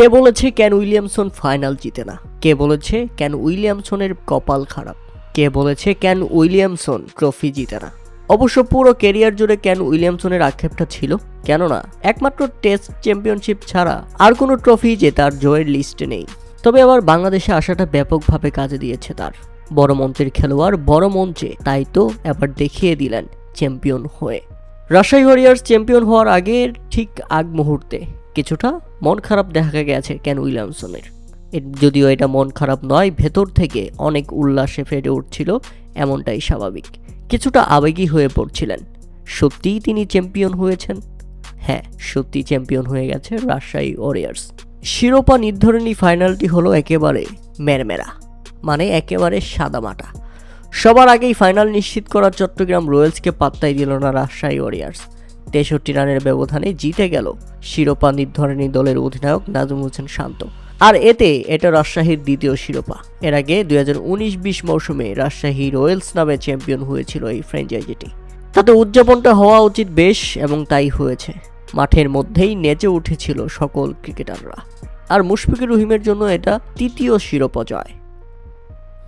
কে বলেছে Kane Williamson final জিতে না? কে বলেছে কেন উইলিয়ামসনের কপাল খারাপ? কে বলেছে কেন উইলিয়ামসন ট্রফি জিতে না? অবশ্য পুরো ক্যারিয়ার জুড়ে কেন উইলিয়ামসনের আক্ষেপটা ছিল, কেননা একমাত্র টেস্ট চ্যাম্পিয়নশিপ ছাড়া আর কোনো ট্রফি যে তার জয়ের লিস্টে নেই। তবে আবার বাংলাদেশে আসাটা ব্যাপকভাবে কাজে দিয়েছে তার। বড় মঞ্চের খেলোয়াড় বড় মঞ্চে, তাই তো এবার দেখিয়ে দিলেন চ্যাম্পিয়ন হয়ে। রাজশাহী ওয়ারিয়র্স চ্যাম্পিয়ন হওয়ার আগের ঠিক আগ মুহূর্তে কিছুটা মন খারাপ দেখা গেছে কেন উইলিয়ামসনের। যদিও এটা মন খারাপ নয়, ভেতর থেকে অনেক উল্লাসে ফেটে উঠছিল, এমনটাই স্বাভাবিক। কিছুটা আবেগী হয়ে পড়ছিলেন। সত্যিই তিনি চ্যাম্পিয়ন হয়েছেন? হ্যাঁ, সত্যি চ্যাম্পিয়ন হয়ে গেছে রাজশাহী ওয়ারিয়র্স। শিরোপা নির্ধারণী ফাইনালটি হলো একেবারে মেরমেরা, মানে একেবারে সাদামাটা। সবার আগেই ফাইনাল নিশ্চিত করা চট্টগ্রাম রয়্যালসকে পাত্তাই দিল না রাজশাহী ওয়ারিয়র্স। 63 রানের ব্যবধানে জিতে গেল শিরোপা নির্ধারণী দলের অধিনায়ক নাজমুল হোসেন শান্ত। আর এটা রাজশাহীর দ্বিতীয় শিরোপা। এর আগে 2019-20 মৌসুমে রাজশাহী রয়্যালস নামে চ্যাম্পিয়ন হয়েছিল এই ফ্র্যাঞ্চাইজিটি। তাতে উদযাপনটা হওয়া উচিত বেশ, এবং তাই হয়েছে। মাঠের মধ্যেই নেচে উঠেছিল সকল ক্রিকেটাররা। আর মুশফিকুর রহিমের জন্য এটা তৃতীয় শিরোপা জয়।